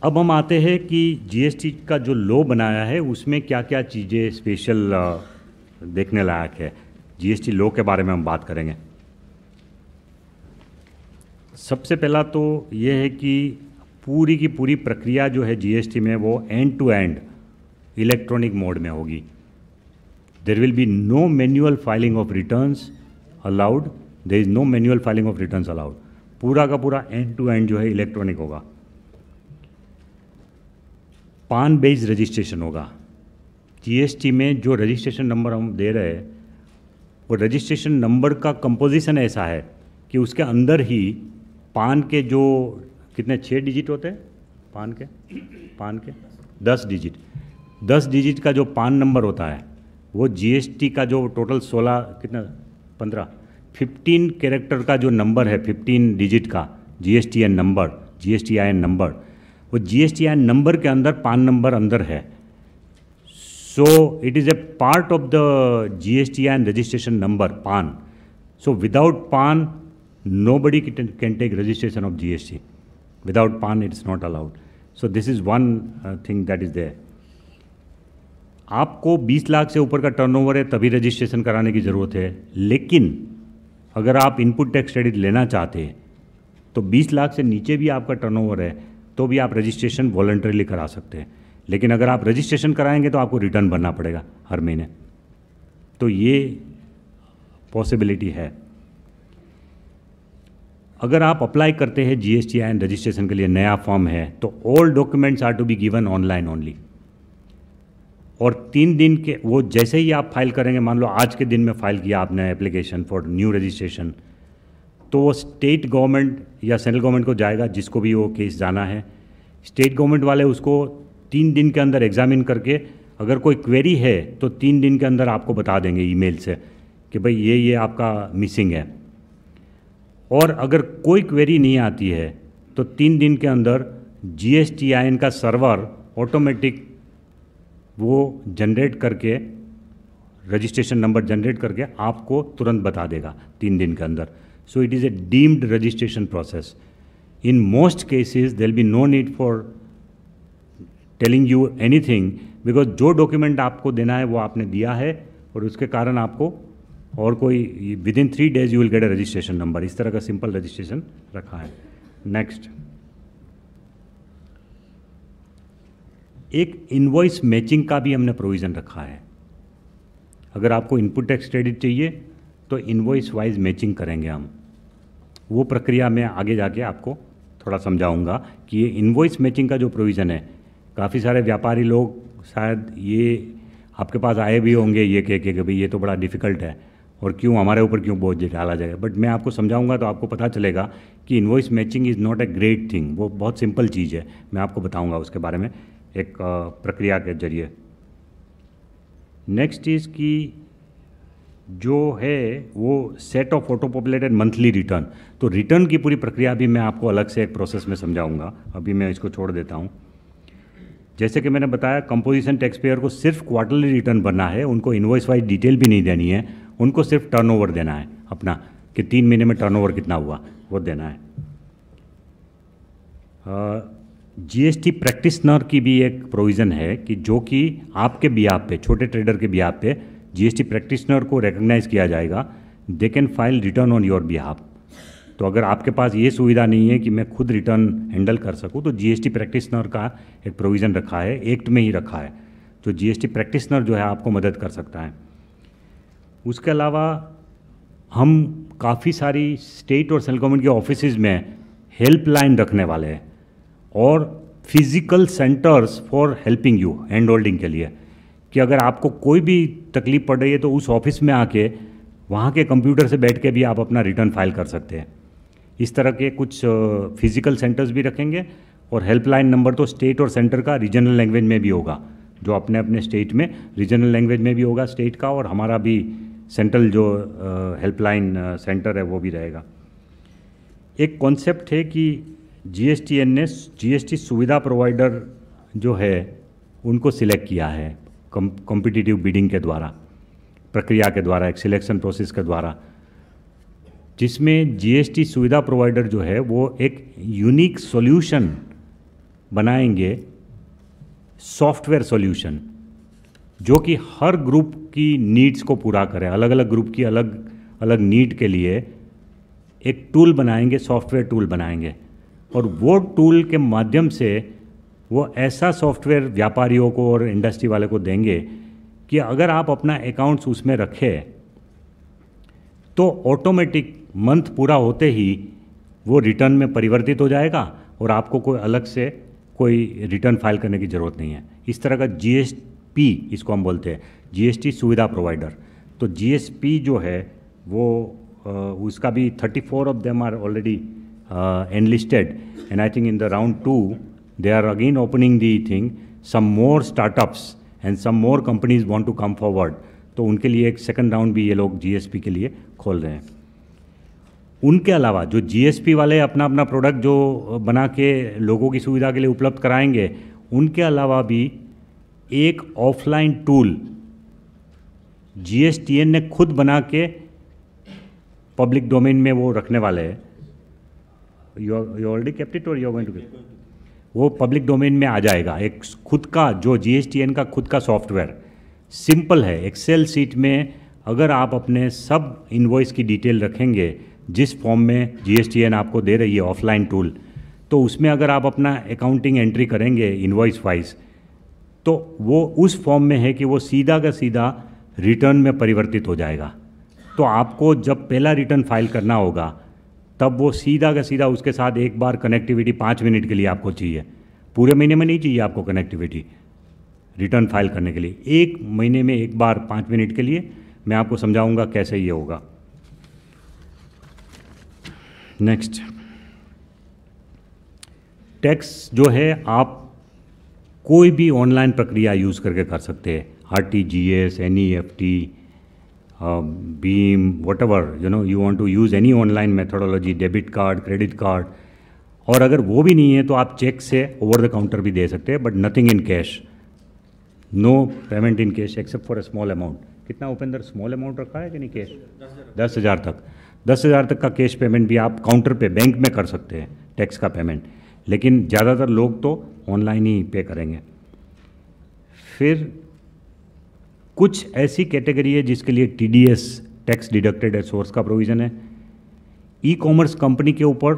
अब हम आते हैं कि जीएसटी का जो लॉ बनाया है उसमें क्या क्या चीज़ें स्पेशल देखने लायक है। जीएसटी लॉ के बारे में हम बात करेंगे। सबसे पहला तो ये है कि पूरी की पूरी प्रक्रिया जो है जीएसटी में वो end to end electronic mode में होगी। There will be no manual filing of returns allowed, there is no manual filing of returns allowed. पूरा का पूरा एंड टू एंड जो है इलेक्ट्रॉनिक होगा। पान बेस्ड रजिस्ट्रेशन होगा। जीएसटी में जो रजिस्ट्रेशन नंबर हम दे रहे हैं वो रजिस्ट्रेशन नंबर का कंपोजिशन ऐसा है कि उसके अंदर ही पान के जो कितने 6 डिजिट होते हैं, पान के 10 डिजिट का जो पान नंबर होता है वो जीएसटी का जो टोटल 15 कैरेक्टर का जो नंबर है, 15 डिजिट का जीएसटीआईएन नंबर, वो जीएसटीआईएन नंबर के अंदर पान नंबर अंदर है। सो it is A part of the GSTIN registration number, पान। सो विदाउट पान nobody can take registration of GST. Without PAN it's not allowed. So this is one thing that is there. आपको 20 लाख से ऊपर का turnover है तभी registration कराने की ज़रूरत है, लेकिन अगर आप इनपुट टैक्स क्रेडिट लेना चाहते हैं तो 20 लाख से नीचे भी आपका टर्नओवर है तो भी आप रजिस्ट्रेशन वॉलंटरीली करा सकते हैं। लेकिन अगर आप रजिस्ट्रेशन कराएंगे तो आपको रिटर्न भरना पड़ेगा हर महीने। तो ये पॉसिबिलिटी है। अगर आप अप्लाई करते हैं जीएसटीआईएन रजिस्ट्रेशन के लिए, नया फॉर्म है, तो all documents are to be given online only. और 3 दिन के वो जैसे ही आप फाइल करेंगे, मान लो आज के दिन में फाइल किया आपने एप्लीकेशन फॉर न्यू रजिस्ट्रेशन, तो वो स्टेट गवर्नमेंट या सेंट्रल गवर्नमेंट को जाएगा, जिसको भी वो केस जाना है। स्टेट गवर्नमेंट वाले उसको 3 दिन के अंदर एग्जामिन करके अगर कोई क्वेरी है तो 3 दिन के अंदर आपको बता देंगे ईमेल से कि भाई ये आपका मिसिंग है। और अगर कोई क्वेरी नहीं आती है तो 3 दिन के अंदर जीएसटीआईएन का सर्वर ऑटोमेटिक वो जनरेट करके, रजिस्ट्रेशन नंबर जनरेट करके आपको तुरंत बता देगा 3 दिन के अंदर। So it is a deemed registration process. In most cases there will be no need for telling you anything, because जो डॉक्यूमेंट आपको देना है वो आपने दिया है और उसके कारण आपको और कोई within 3 days you will get a registration number. इस तरह का सिंपल रजिस्ट्रेशन रखा है। नेक्स्ट, एक इनवॉइस मैचिंग का भी हमने प्रोविज़न रखा है। अगर आपको इनपुट टैक्स क्रेडिट चाहिए तो इनवॉइस वाइज मैचिंग करेंगे हम। वो प्रक्रिया में आगे जाके आपको थोड़ा समझाऊंगा कि ये इनवॉइस मैचिंग का जो प्रोविज़न है, काफ़ी सारे व्यापारी लोग शायद ये आपके पास आए भी होंगे ये कह के भाई ये तो बड़ा डिफ़िकल्ट है और क्यों हमारे ऊपर क्यों बोझ डाला जाएगा। बट मैं आपको समझाऊंगा तो आपको पता चलेगा कि invoice matching is not a great thing. वो बहुत सिंपल चीज़ है। मैं आपको बताऊंगा उसके बारे में एक प्रक्रिया के जरिए। नेक्स्ट इज़ कि जो है वो set of auto populated monthly return, तो रिटर्न की पूरी प्रक्रिया भी मैं आपको अलग से एक प्रोसेस में समझाऊंगा। अभी मैं इसको छोड़ देता हूँ। जैसे कि मैंने बताया, कंपोजिशन टैक्स पेयर को सिर्फ क्वार्टरली रिटर्न भरना है, उनको इनवॉइस वाइज डिटेल भी नहीं देनी है, उनको सिर्फ टर्नओवर देना है अपना कि 3 महीने में टर्नओवर कितना हुआ वो देना है। जीएसटी प्रैक्टिशनर की भी एक प्रोविज़न है कि जो कि आपके बिहाफ पे, छोटे ट्रेडर के बिहाफ पे जीएसटी प्रैक्टिशनर को रिकग्नाइज किया जाएगा। They can file return on your behalf. तो अगर आपके पास ये सुविधा नहीं है कि मैं खुद रिटर्न हैंडल कर सकूं तो जीएसटी प्रैक्टिशनर का एक प्रोविज़न रखा है, एक्ट में ही रखा है, तो जीएसटी प्रैक्टिशनर जो है आपको मदद कर सकता है। उसके अलावा हम काफ़ी सारी स्टेट और सेंट्रल गवर्नमेंट के ऑफिसेज में हेल्पलाइन रखने वाले हैं और physical centres for helping you, hand holding के लिए, कि अगर आपको कोई भी तकलीफ पड़ रही है तो उस ऑफिस में आके वहाँ के कंप्यूटर से बैठ के भी आप अपना रिटर्न फाइल कर सकते हैं। इस तरह के कुछ फिजिकल सेंटर्स भी रखेंगे और हेल्पलाइन नंबर तो स्टेट और सेंटर का रीजनल लैंग्वेज में भी होगा, जो अपने अपने स्टेट में रीजनल लैंग्वेज में भी होगा स्टेट का, और हमारा भी सेंट्रल जो हेल्पलाइन सेंटर है वो भी रहेगा। एक कॉन्सेप्ट है कि जीएसटीएन ने जीएसटी सुविधा प्रोवाइडर जो है उनको सिलेक्ट किया है कॉम्पिटिटिव बिडिंग के द्वारा, प्रक्रिया के द्वारा, एक सिलेक्शन प्रोसेस के द्वारा, जिसमें जीएसटी सुविधा प्रोवाइडर जो है वो एक यूनिक सॉल्यूशन बनाएंगे सॉफ्टवेयर सॉल्यूशन जो कि हर ग्रुप की नीड्स को पूरा करे, अलग अलग ग्रुप की अलग अलग नीड के लिए एक टूल बनाएंगे, सॉफ्टवेयर टूल बनाएंगे, और वो टूल के माध्यम से वो ऐसा सॉफ्टवेयर व्यापारियों को और इंडस्ट्री वाले को देंगे कि अगर आप अपना अकाउंट्स उसमें रखें तो ऑटोमेटिक मंथ पूरा होते ही वो रिटर्न में परिवर्तित हो जाएगा और आपको कोई अलग से कोई रिटर्न फाइल करने की ज़रूरत नहीं है। इस तरह का जीएसपी, इसको हम बोलते हैं जीएसटी सुविधा प्रोवाइडर। तो जीएसपी जो है वो उसका भी 34 of them are already enlisted, and I think in the round 2 they are again opening the thing, some more startups and some more companies want to come forward, तो उनके लिए एक सेकंड राउंड भी ये लोग जीएसपी के लिए खोल रहे हैं। उनके अलावा जो जीएसपी वाले अपना अपना प्रोडक्ट जो बना के लोगों की सुविधा के लिए उपलब्ध कराएंगे, उनके अलावा भी एक ऑफलाइन टूल जीएसटीएन ने खुद बना के पब्लिक डोमेन में वो रखने वाले हैं। यू ऑलरेडी केप्ट इट और you are going to keep, वो पब्लिक डोमेन में आ जाएगा। एक खुद का जो जीएसटीएन का खुद का सॉफ्टवेयर सिंपल है, एक्सेल सीट में अगर आप अपने सब इनवॉइस की डिटेल रखेंगे जिस फॉर्म में जीएसटीएन आपको दे रही है ऑफलाइन टूल, तो उसमें अगर आप अपना अकाउंटिंग एंट्री करेंगे इनवॉइस वाइज, तो वो उस फॉर्म में है कि वो सीधा का सीधा रिटर्न में परिवर्तित हो जाएगा। तो आपको जब पहला रिटर्न फाइल करना होगा तब वो सीधा का सीधा उसके साथ एक बार कनेक्टिविटी 5 मिनट के लिए आपको चाहिए, पूरे महीने में नहीं चाहिए आपको कनेक्टिविटी रिटर्न फाइल करने के लिए। 1 महीने में एक बार 5 मिनट के लिए मैं आपको समझाऊंगा कैसे ये होगा। नेक्स्ट, टैक्स जो है आप कोई भी ऑनलाइन प्रक्रिया यूज़ करके कर सकते हैं, RTGS, NEFT, beam, whatever you want to use any online methodology, debit card, credit card, और अगर वो भी नहीं है तो आप चेक से ओवर द काउंटर भी दे सकते हैं, but nothing in cash, no payment in cash except for a small amount. कितना उपेंद्र स्मॉल अमाउंट रखा है कि नहीं कैश? 10,000 तक। 10,000 तक का कैश पेमेंट भी आप काउंटर पे बैंक में कर सकते हैं टैक्स का पेमेंट, लेकिन ज़्यादातर लोग तो ऑनलाइन ही पे करेंगे। फिर कुछ ऐसी कैटेगरी है जिसके लिए TDS, tax deducted at source का प्रोविज़न है। ई कॉमर्स कंपनी के ऊपर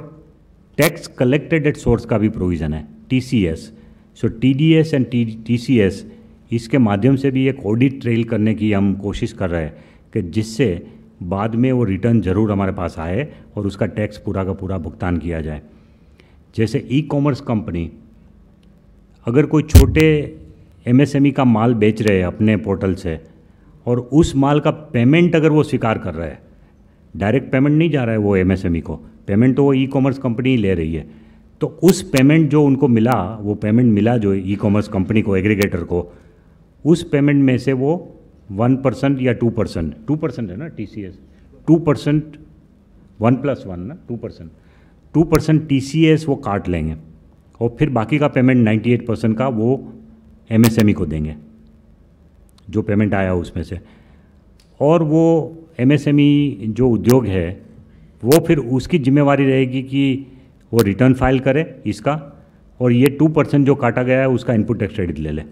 टैक्स कलेक्टेड एट सोर्स का भी प्रोविज़न है, TCS. So TDS and TCS, इसके माध्यम से भी एक ऑडिट ट्रेल करने की हम कोशिश कर रहे हैं कि जिससे बाद में वो रिटर्न ज़रूर हमारे पास आए और उसका टैक्स पूरा का पूरा भुगतान किया जाए। जैसे ई कॉमर्स कंपनी अगर कोई छोटे एमएसएमई का माल बेच रहे हैं अपने पोर्टल से, और उस माल का पेमेंट अगर वो स्वीकार कर रहा है, डायरेक्ट पेमेंट नहीं जा रहा है वो एमएसएमई को, पेमेंट तो वो ई कॉमर्स कंपनी ही ले रही है, तो उस पेमेंट जो उनको मिला, वो पेमेंट मिला जो ई कॉमर्स कंपनी को, एग्रीगेटर को, उस पेमेंट में से वो 1% या 2% है ना टीसीएस, 2%, 1+1 ना 2% टीसीएस वो काट लेंगे, और फिर बाकी का पेमेंट 98% का वो एमएसएमई को देंगे जो पेमेंट आया उसमें से। और वो एमएसएमई जो उद्योग है वो फिर उसकी जिम्मेवारी रहेगी कि वो रिटर्न फाइल करे इसका, और ये 2% जो काटा गया है उसका इनपुट टैक्स क्रेडिट ले ले।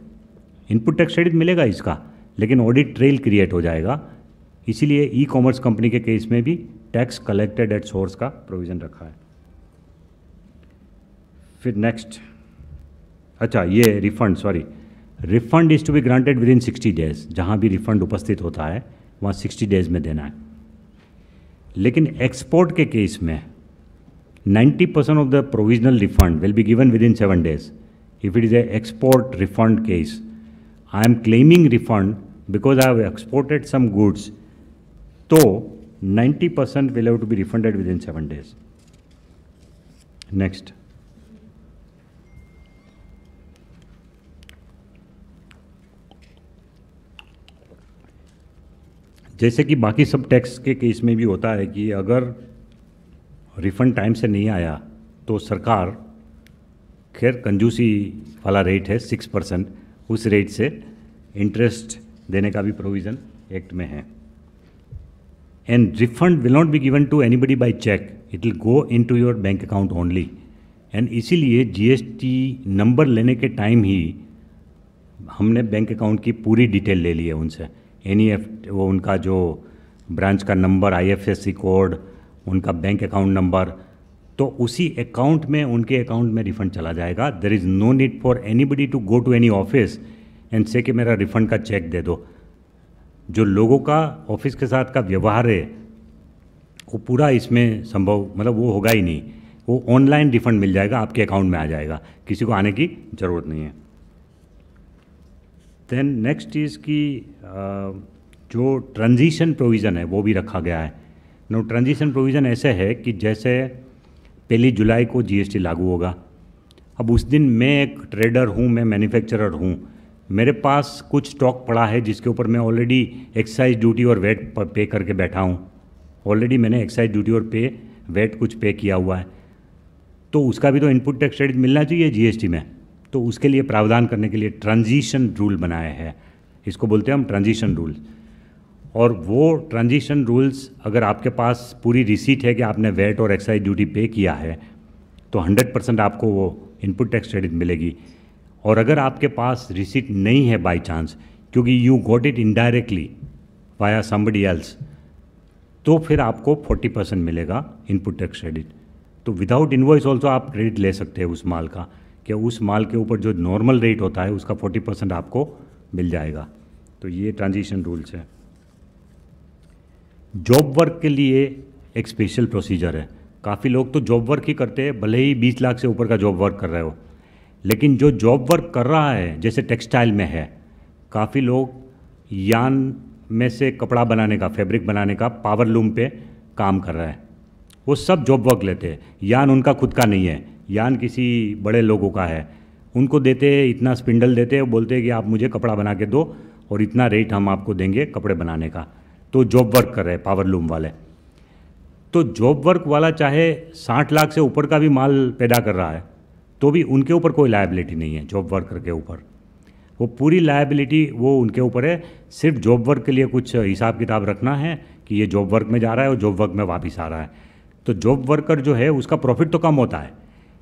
इनपुट टैक्स क्रेडिट मिलेगा इसका, लेकिन ऑडिट ट्रेल क्रिएट हो जाएगा। इसीलिए ई कॉमर्स कंपनी के केस में भी टैक्स कलेक्टेड एट सोर्स का प्रोविज़न रखा है। फिर नेक्स्ट, अच्छा ये refund is to be granted within 60 days. जहाँ भी रिफंड उपस्थित होता है वहाँ 60 डेज में देना है। लेकिन एक्सपोर्ट के केस में 90% of the provisional refund will be given within 7 days. If it is a export refund case, I am claiming refund because I have exported some goods, तो 90% will have to be refunded within 7 days. Next, जैसे कि बाकी सब tax के case में भी होता है कि अगर रिफंड टाइम से नहीं आया तो सरकार, खैर कंजूसी वाला रेट है 6%, उस रेट से इंटरेस्ट देने का भी प्रोविज़न एक्ट में है। And refund will not be given to anybody by cheque, it will go into your bank account only. And इसीलिए जीएसटी नंबर लेने के टाइम ही हमने बैंक अकाउंट की पूरी डिटेल ले ली है उनसे, एनईएफटी, वो उनका जो ब्रांच का नंबर, आईएफएससी कोड, उनका बैंक अकाउंट नंबर, तो उसी अकाउंट में, उनके अकाउंट में रिफ़ंड चला जाएगा। There is no need for anybody to go to any office and say कि मेरा रिफ़ंड का चेक दे दो। जो लोगों का ऑफिस के साथ का व्यवहार है वो पूरा इसमें संभव, मतलब वो होगा ही नहीं। वो ऑनलाइन रिफ़ंड मिल जाएगा, आपके अकाउंट में आ जाएगा, किसी को आने की ज़रूरत नहीं है। देन नेक्स्ट चीज़ की जो ट्रांजिशन प्रोविज़न है वो भी रखा गया है। नो, ट्रांजिशन प्रोविज़न ऐसे है कि जैसे 1 जुलाई को जीएसटी लागू होगा। अब उस दिन मैं एक ट्रेडर हूँ, मैं मैन्युफैक्चरर हूँ, मेरे पास कुछ स्टॉक पड़ा है जिसके ऊपर मैं ऑलरेडी एक्साइज ड्यूटी और वेट पे करके बैठा हूँ। ऑलरेडी मैंने एक्साइज ड्यूटी और वेट कुछ पे किया हुआ है, तो उसका भी तो इनपुट टैक्स क्रेडिट मिलना चाहिए जीएसटी में। तो उसके लिए प्रावधान करने के लिए ट्रांजिशन रूल बनाए हैं, इसको बोलते हैं हम ट्रांजिशन रूल। और वो ट्रांजिशन रूल्स, अगर आपके पास पूरी रिसीट है कि आपने वेट और एक्साइज ड्यूटी पे किया है, तो 100% आपको वो इनपुट टैक्स क्रेडिट मिलेगी। और अगर आपके पास रिसीट नहीं है बाय चांस, क्योंकि you got it indirectly via somebody else, तो फिर आपको 40% मिलेगा इनपुट टैक्स क्रेडिट। तो विदाउट इनवॉइस ऑल्सो आप क्रेडिट ले सकते हैं उस माल का, कि उस माल के ऊपर जो नॉर्मल रेट होता है उसका 40% आपको मिल जाएगा। तो ये ट्रांजिशन रूल्स है। जॉब वर्क के लिए एक स्पेशल प्रोसीजर है। काफ़ी लोग तो जॉब वर्क ही करते हैं, भले ही 20 लाख से ऊपर का जॉब वर्क कर रहे हो, लेकिन जो जॉब वर्क कर रहा है, जैसे टेक्सटाइल में है, काफ़ी लोग यान में से कपड़ा बनाने का, फैब्रिक बनाने का पावर लूम पे काम कर रहा है, वो सब जॉब वर्क लेते हैं। यान उनका खुद का नहीं है, यान किसी बड़े लोगों का है, उनको देते हैं, इतना स्पिंडल देते हैं, बोलते हैं कि आप मुझे कपड़ा बना के दो और इतना रेट हम आपको देंगे कपड़े बनाने का। तो जॉब वर्क कर रहे हैं पावर लूम वाले। तो जॉब वर्क वाला चाहे 60 लाख से ऊपर का भी माल पैदा कर रहा है, तो भी उनके ऊपर कोई लायबिलिटी नहीं है जॉब वर्कर के ऊपर। वो पूरी लायबिलिटी वो उनके ऊपर है। सिर्फ जॉब वर्क के लिए कुछ हिसाब किताब रखना है कि ये जॉब वर्क में जा रहा है और जॉब वर्क में वापस आ रहा है। तो जॉब वर्कर जो है उसका प्रॉफिट तो कम होता है,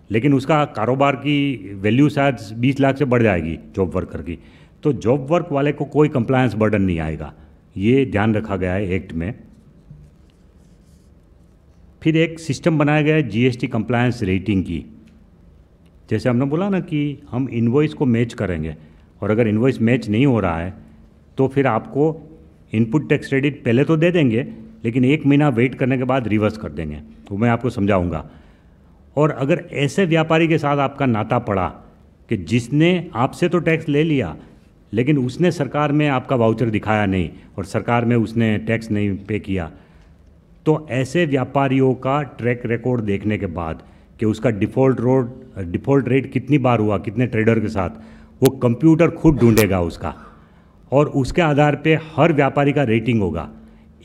लेकिन उसका कारोबार की वैल्यू शायद 20 लाख से बढ़ जाएगी जॉब वर्कर की। तो जॉब वर्क वाले को कोई कंप्लायंस बर्डन नहीं आएगा, ये ध्यान रखा गया है एक्ट में। फिर एक सिस्टम बनाया गया है जीएसटी कंप्लायंस रेटिंग की। जैसे हमने बोला ना कि हम इनवॉइस को मैच करेंगे, और अगर इनवॉइस मैच नहीं हो रहा है तो फिर आपको इनपुट टैक्स क्रेडिट पहले तो दे देंगे, लेकिन 1 महीना वेट करने के बाद रिवर्स कर देंगे, वो मैं आपको समझाऊंगा। और अगर ऐसे व्यापारी के साथ आपका नाता पड़ा कि जिसने आपसे तो टैक्स ले लिया, लेकिन उसने सरकार में आपका वाउचर दिखाया नहीं और सरकार में उसने टैक्स नहीं पे किया, तो ऐसे व्यापारियों का ट्रैक रिकॉर्ड देखने के बाद कि उसका डिफ़ॉल्ट रेट कितनी बार हुआ, कितने ट्रेडर के साथ, वो कंप्यूटर खुद ढूंढेगा उसका, और उसके आधार पे हर व्यापारी का रेटिंग होगा।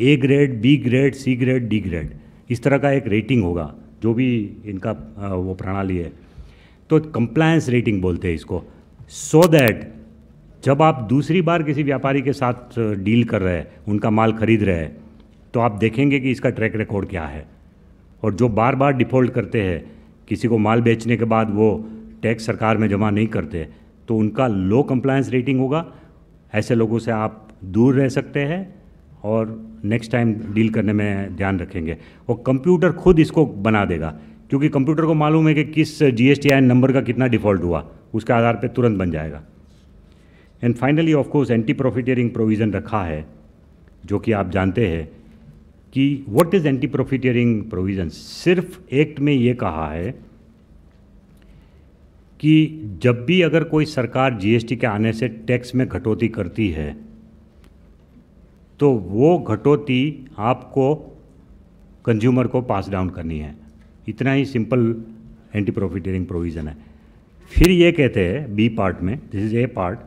A grade, B grade, C grade, D grade, इस तरह का एक रेटिंग होगा, जो भी इनका वो प्रणाली है। तो कंप्लायंस रेटिंग बोलते हैं इसको। सो दैट जब आप दूसरी बार किसी व्यापारी के साथ डील कर रहे हैं, उनका माल खरीद रहे हैं, तो आप देखेंगे कि इसका ट्रैक रिकॉर्ड क्या है। और जो बार बार डिफ़ॉल्ट करते हैं, किसी को माल बेचने के बाद वो टैक्स सरकार में जमा नहीं करते, तो उनका लो कंप्लायंस रेटिंग होगा। ऐसे लोगों से आप दूर रह सकते हैं और नेक्स्ट टाइम डील करने में ध्यान रखेंगे। और कंप्यूटर खुद इसको बना देगा, क्योंकि कंप्यूटर को मालूम है कि किस GSTIN नंबर का कितना डिफ़ॉल्ट हुआ, उसके आधार पर तुरंत बन जाएगा। And finally of course anti profiteering provision रखा है, जो कि आप जानते हैं कि what is anti profiteering provision. सिर्फ एक्ट में ये कहा है कि जब भी अगर कोई सरकार जीएसटी के आने से टैक्स में कटौती करती है, तो वो कटौती आपको कंज्यूमर को पास डाउन करनी है। इतना ही सिंपल एंटी प्रॉफिटियरिंग प्रोविज़न है। फिर ये कहते हैं बी पार्ट में, दिस इज ए पार्ट,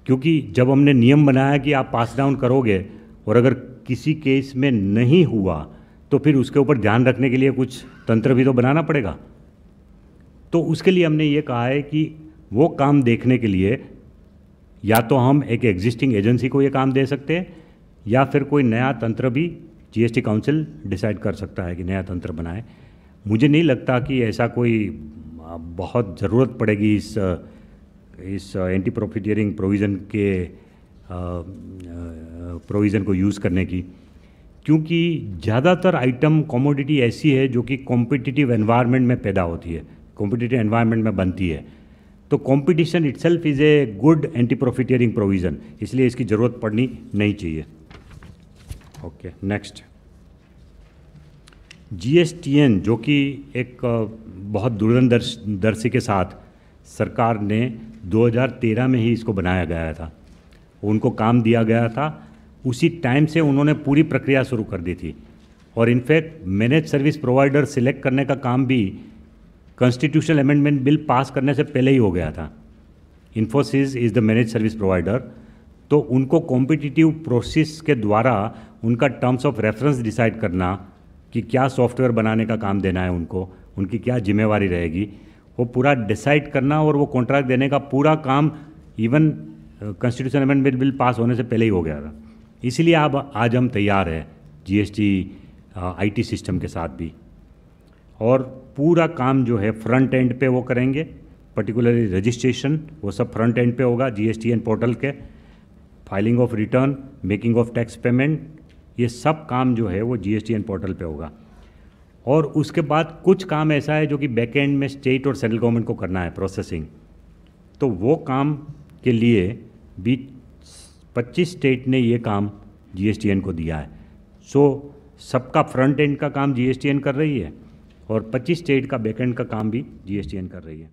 क्योंकि जब हमने नियम बनाया कि आप पास डाउन करोगे और अगर किसी केस में नहीं हुआ, तो फिर उसके ऊपर ध्यान रखने के लिए कुछ तंत्र भी तो बनाना पड़ेगा। तो उसके लिए हमने ये कहा है कि वो काम देखने के लिए या तो हम एक एग्जिस्टिंग एजेंसी को ये काम दे सकते हैं, या फिर कोई नया तंत्र भी जीएसटी काउंसिल डिसाइड कर सकता है कि नया तंत्र बनाए। मुझे नहीं लगता कि ऐसा कोई बहुत ज़रूरत पड़ेगी इस एंटी प्रॉफिटियरिंग प्रोविज़न के प्रोविज़न को यूज़ करने की, क्योंकि ज़्यादातर आइटम कमोडिटी ऐसी है जो कि कॉम्पिटिटिव एनवायरनमेंट में पैदा होती है, कॉम्पिटिटिव एनवायरनमेंट में बनती है। तो competition itself is a good anti profiteering provision, इसलिए इसकी ज़रूरत पड़नी नहीं चाहिए। ओके, नेक्स्ट GSTN, जो कि एक बहुत दूरदर्शी के साथ सरकार ने 2013 में ही इसको बनाया गया था, उनको काम दिया गया था, उसी टाइम से उन्होंने पूरी प्रक्रिया शुरू कर दी थी। और in fact manage service provider select करने का काम भी कॉन्स्टिट्यूशनल अमेंडमेंट बिल पास करने से पहले ही हो गया था। Infosys is the manage service provider, तो उनको कॉम्पिटिटिव प्रोसेस के द्वारा उनका टर्म्स ऑफ रेफरेंस डिसाइड करना कि क्या सॉफ्टवेयर बनाने का काम देना है उनको, उनकी क्या जिम्मेवारी रहेगी, वो पूरा डिसाइड करना और वो कॉन्ट्रैक्ट देने का पूरा काम even constitution amendment bill pass होने से पहले ही हो गया था। इसीलिए अब आज हम तैयार हैं GST IT सिस्टम के साथ भी, और पूरा काम जो है फ्रंट एंड पे वो करेंगे, पर्टिकुलरली रजिस्ट्रेशन वो सब फ्रंट एंड पे होगा GSTN पोर्टल के, filing of return, making of tax payment, ये सब काम जो है वो GSTN पोर्टल पे होगा। और उसके बाद कुछ काम ऐसा है जो कि बैक एंड में स्टेट और सेंट्रल गवर्नमेंट को करना है, प्रोसेसिंग, तो वो काम के लिए भी 25 स्टेट ने ये काम GSTN को दिया है। सो सबका फ्रंट एंड का काम GSTN कर रही है और 25 स्टेट का बैक एंड का काम भी GSTN कर रही है।